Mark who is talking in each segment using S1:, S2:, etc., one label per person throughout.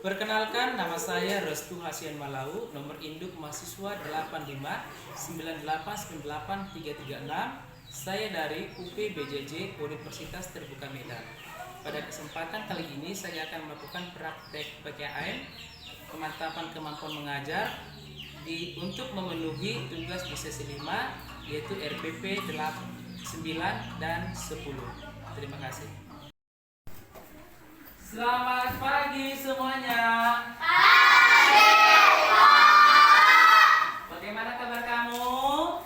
S1: Perkenalkan, nama saya Restu Hasian Malau, nomor induk mahasiswa 8559898336. Saya dari UPBJJ Universitas Terbuka Medan. Pada kesempatan kali ini saya akan melakukan praktek PKM, pemantapan kemampuan mengajar untuk memenuhi tugas di sesi 5, yaitu RPP 9 dan 10. Terima kasih. Selamat pagi semuanya.
S2: Pagi, Pak.
S1: Bagaimana kabar kamu?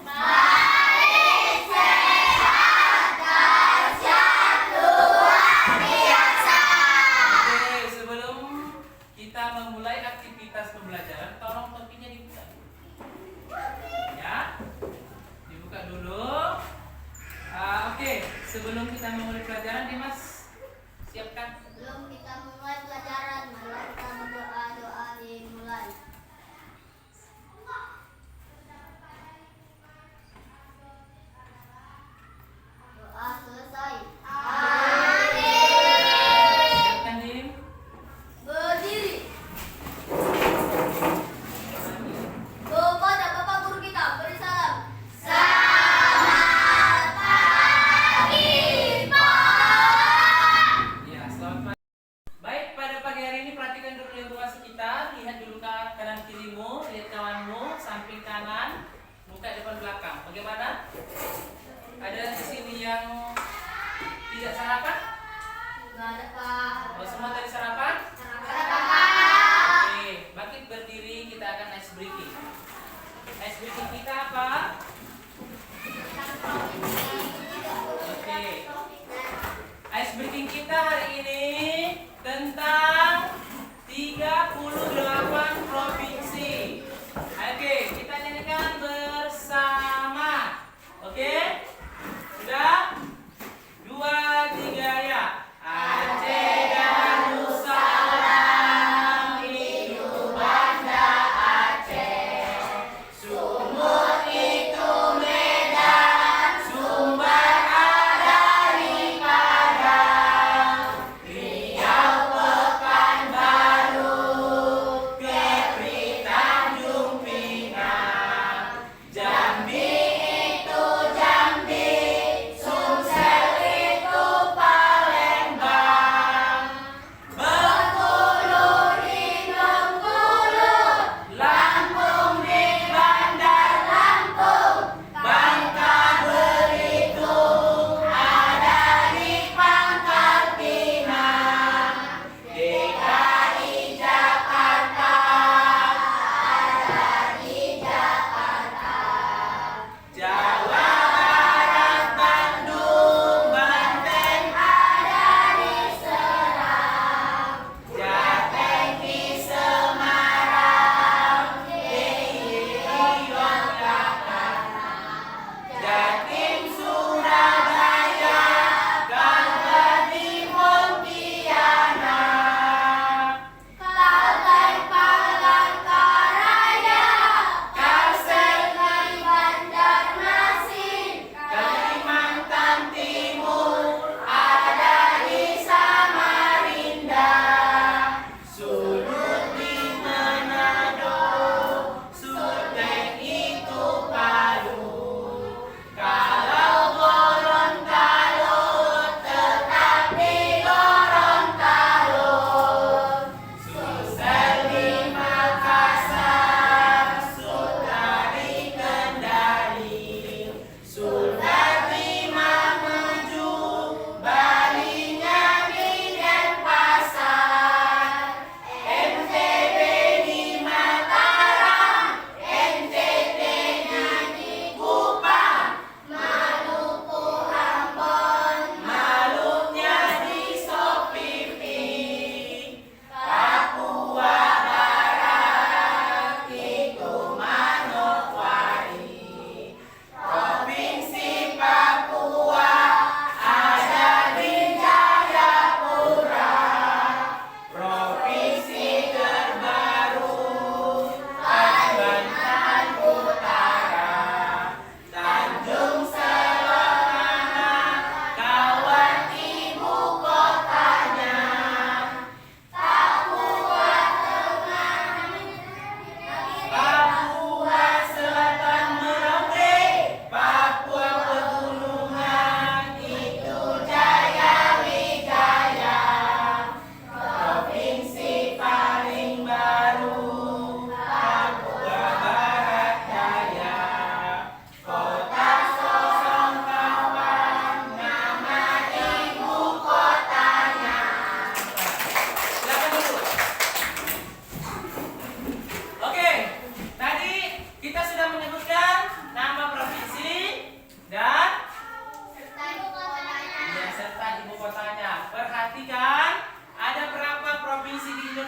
S2: Baik, sehat, dahsyat, luar biasa.
S1: Oke, sebelum kita memulai aktivitas pembelajaran, tolong topinya dibuka. Ya, dibuka dulu. Oke, sebelum kita memulai pelajaran, Dimas, siapkan.
S2: Sebelum kita mulai pelajaran, mari kita berdoa dimulai. Doa selesai.
S1: Siapkan, Dim.
S2: Berdiri. Kepada Bapak Guru kita, beri salam. Selamat pagi, Pak.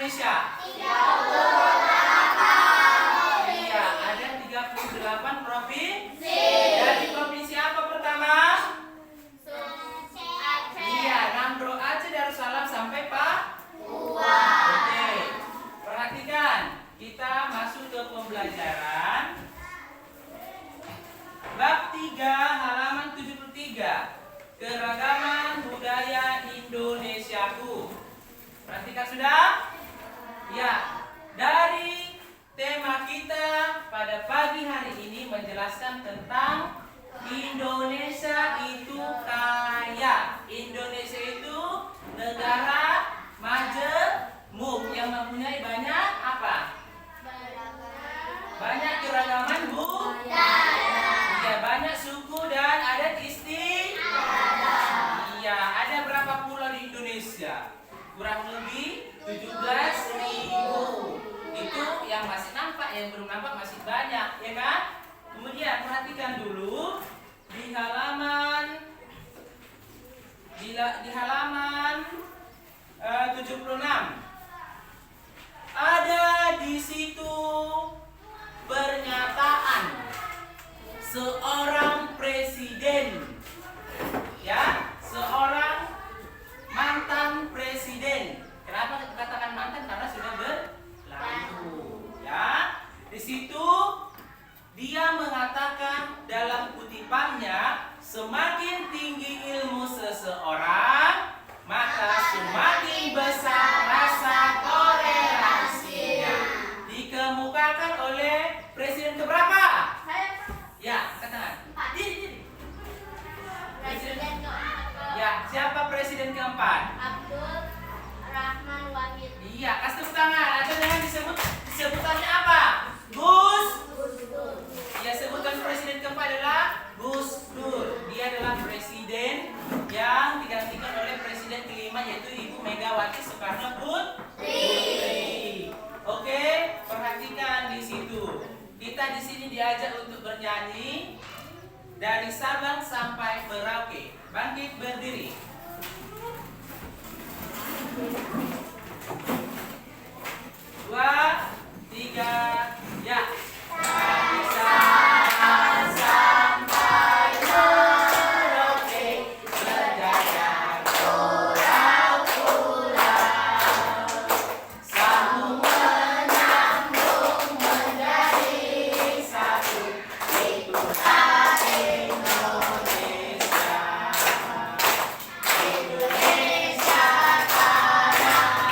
S1: Indonesia? Iya, ada 38 provinsi. Dari provinsi apa pertama? Iya, Nambro, Aceh, Darussalam sampai Papua. Oke. Perhatikan, kita masuk ke pembelajaran bab 3 halaman 73. Keragaman budaya Indonesiaku. Perhatikan sudah? Ya, dari tema kita pada pagi hari ini menjelaskan tentang Indonesia itu kaya. Indonesia itu negara majemuk yang mempunyai banyak apa? Banyak keragaman budaya. Ya, banyak suku dan adat istiadat. Iya, ada berapa pulau di Indonesia? Kurang lebih 17.000. Itu yang masih nampak, yang belum nampak masih banyak, ya kan? Kemudian perhatikan dulu di halaman 76. Ada di situ pernyataan seorang presiden, ya, seorang mantan presiden. Kenapa dikatakan mantan? Karena sudah berlalu, ya. Di situ dia mengatakan dalam kutipannya, semakin tinggi ilmu seseorang, maka semakin besar rasa toleransinya. Dikemukakan oleh presiden keberapa? Ya, katakan.
S2: Presiden keempat.
S1: Ya, siapa presiden keempat?
S2: Abdul Rahman Wahid.
S1: Iya, kasih tepuk tangan. Atau dengan sebutannya apa? Gus. Ya, sebutan presiden keempat adalah Gus Dur. Dia adalah presiden yang digantikan oleh presiden kelima, yaitu Ibu Megawati Soekarno Putri. Oke, perhatikan di situ. Kita di sini diajak untuk bernyanyi dari Sabang sampai Merauke. Bangkit berdiri. 2, 3, ya. Dari Sabang sampai Merauke, berjajar pulau-pulau, sambung menyambung menjadi satu, itulah Indonesia. Indonesia tanah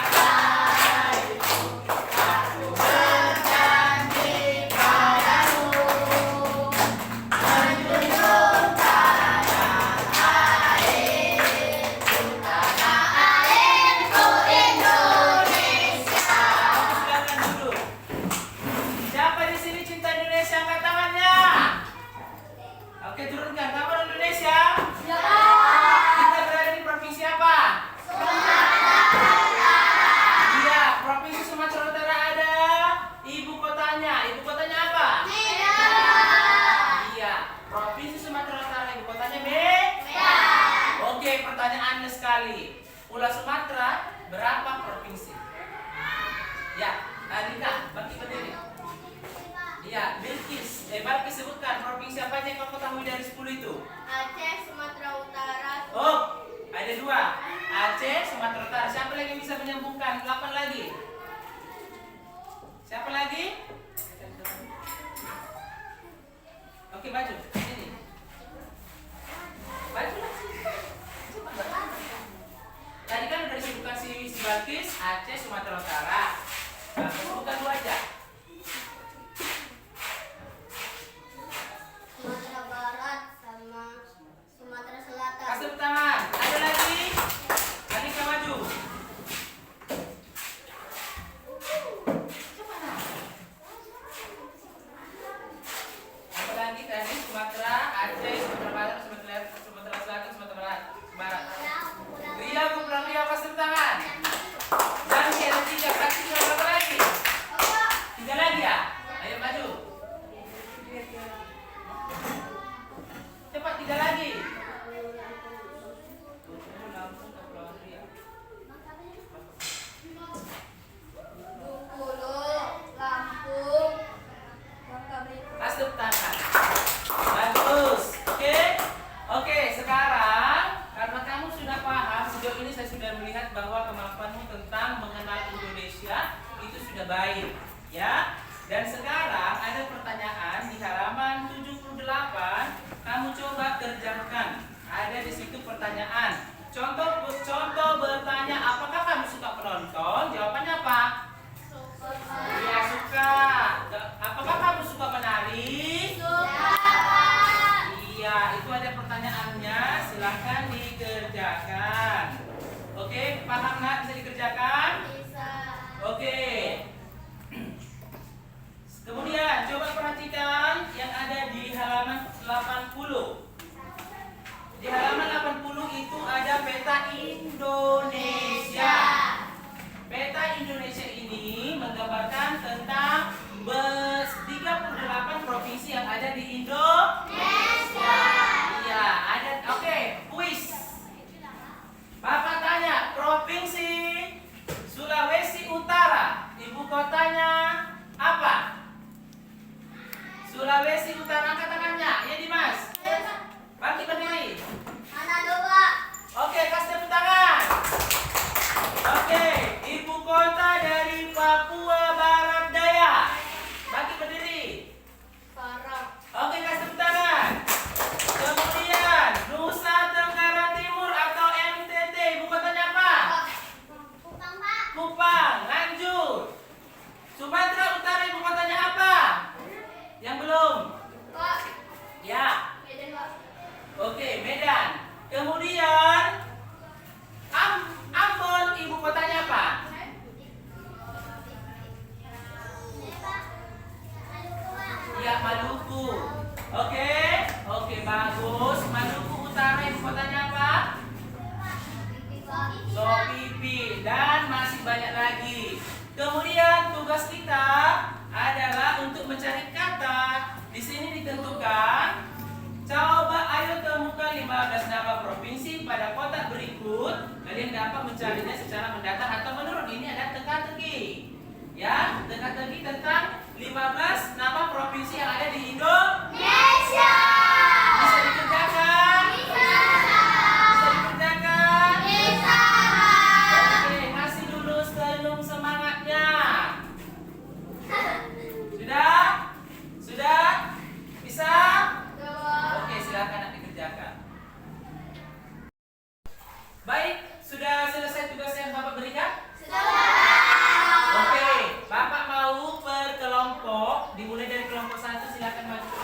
S1: ke bait, ya. Dan sekarang ada pertanyaan di halaman 78, kamu coba kerjakan. Ada di situ pertanyaan. Contoh bertanya, apakah kamu suka menonton? Jawabannya apa? Iya, suka. Apakah kamu suka menari? Iya, itu ada pertanyaannya. Silahkan dikerjakan. Oke, paham nggak? Bisa dikerjakan? Oke. Kemudian coba perhatikan yang ada di halaman 80. Di halaman 80 itu ada peta Indonesia. Peta Indonesia ini menggambarkan tentang 38 provinsi yang ada di Indonesia. Iya, ada. Oke, kuis. Bapak tanya, provinsi Sulawesi Utara, ibu kotanya apa? Sulawesi Utara, angkat tangannya. Ya, Dimas. Bangkit berdiri. Oke, kasih tepuk tangan. Oke, ibu kota dari Papua Barat Daya. Bangkit berdiri. Oke, kasih tepuk tangan. Kemudian Nusa Tenggara Timur atau NTT, ibu kotanya apa? Kupang. Lanjut. Sumatera Utara, ibu kotanya apa? Yang belum? Ya. Oke, Medan. Kemudian Ambon, ibu kotanya apa? Ya, Maluku. Oke, bagus. Maluku Utara, ibu kotanya apa? Sopipi. Dan masih banyak lagi. Kemudian tugas kita adalah untuk mencari kata. Di sini ditentukan. Coba ayo temukan 15 nama provinsi pada kotak berikut. Kalian dapat mencarinya secara mendatar atau menurun. Ini ada teka-teki. Ya, teka-teki tentang 15 nama provinsi yang ada di Indonesia. Bisa dikerjakan? Bisa dikerjakan? Oke, kasih dulu senyum semangatnya. Sudah? Bisa? Oke, silakan nak dikerjakan. Baik, sudah selesai tugas yang Bapak berikan? Oke, Bapak mau per kelompok, dimulai dari kelompok 1, silakan maju.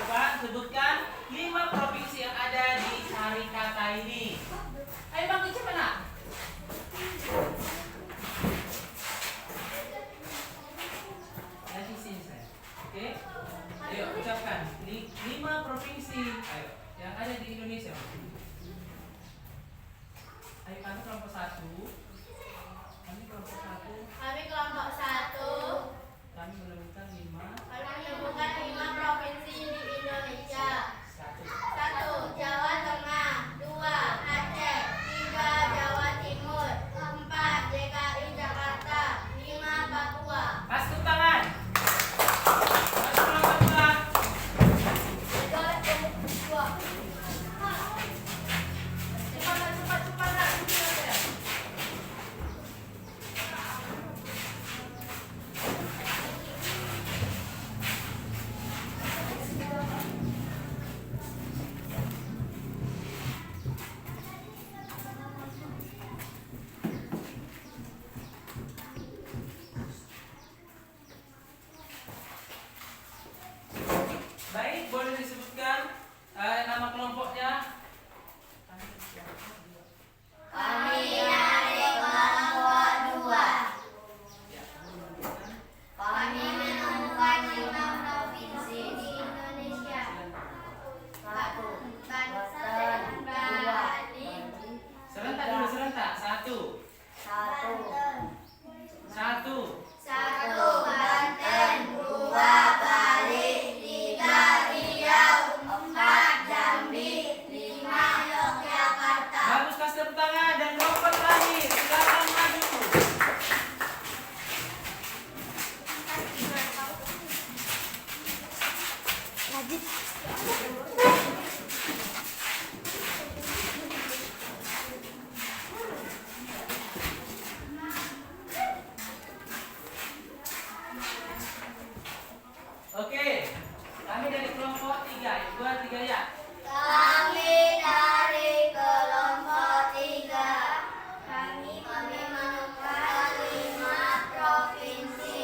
S1: kelompok 3. 2, 3 ya.
S2: Kami dari kelompok 3. Kami menemukan 5 provinsi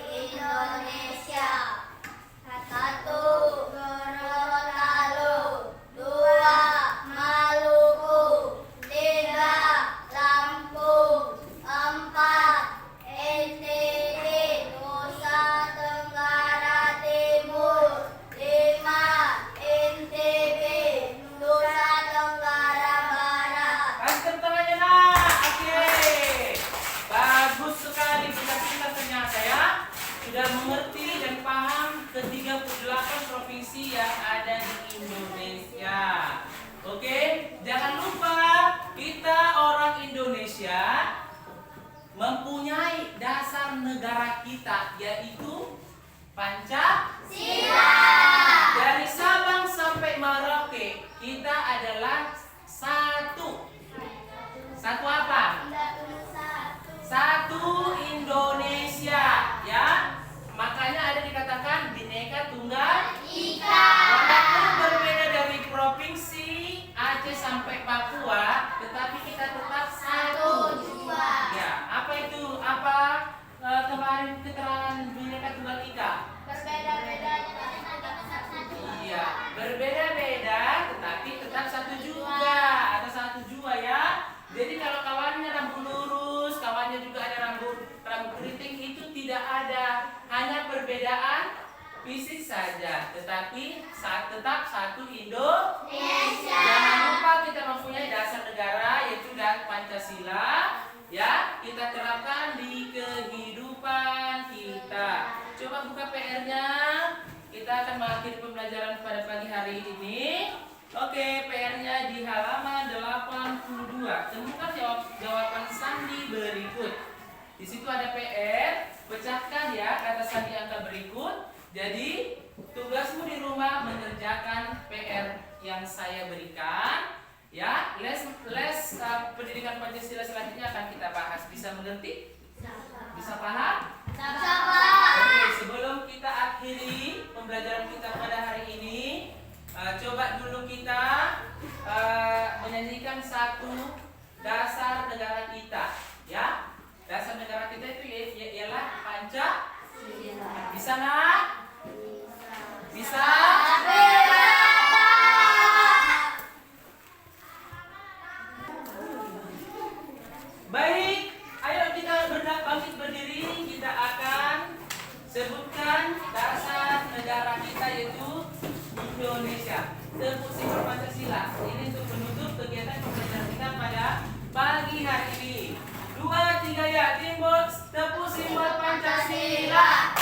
S2: di Indonesia. 1. Gorontalo, 2. Maluku, 3. Lampung, 4. NTB, Nusa Tenggara Timur, 5. NTB, Nusa Tenggara Barat.
S1: Kasih tepuk tangannya nak. Oke. Bagus sekali kita ternyata ya. Sudah mengerti dan paham ke-38 provinsi yang ada di Indonesia. Oke, jangan lupa kita orang Indonesia mempunyai dasar negara kita yaitu Pancasila. Dari Sabang sampai Merauke kita adalah satu. Satu apa? Satu Indonesia, ya. Makanya ada dikatakan Bhinneka Tunggal Ika. Walaupun berbeda dari provinsi Aceh sampai Papua, tetapi kita tetap satu. Ya, apa itu? Apa kemarin keterangan Bhinneka Tunggal Ika? Iya, berbeda-beda tetapi tetap satu juga atau satu jua ya. Jadi kalau kawannya rambut lurus, kawannya juga ada rambut keriting itu tidak ada, hanya perbedaan fisik saja, tetapi tetap satu Indonesia. Jangan lupa kita mempunyai dasar negara yaitu Pancasila, ya kita terapkan di kehidupan kita. Coba buka PR-nya. Kita akan mengakhiri pembelajaran pada pagi hari ini. Oke, PR-nya di halaman 82. Temukan jawaban sandi berikut. Di situ ada PR, pecahkan ya kata sandi angka berikut. Jadi, tugasmu di rumah mengerjakan PR yang saya berikan. Ya, les pendidikan Pancasila selanjutnya akan kita bahas. Bisa mengerti? Bisa paham? Oke, sebelum kita akhiri pembelajaran kita pada hari ini, coba dulu kita menyanyikan satu dasar negara kita, ya. Dasar negara kita itu ialah Pancasila. Bisa nak? Bisa? Baik, ayo kita bangkit berdiri. Kita akan sebutkan dasar negara kita yaitu Indonesia. Tepuk simbol Pancasila. Ini untuk menutup kegiatan pembelajaran kita pada pagi hari ini. 2, 3 ya, timbul tepuk simbol Pancasila.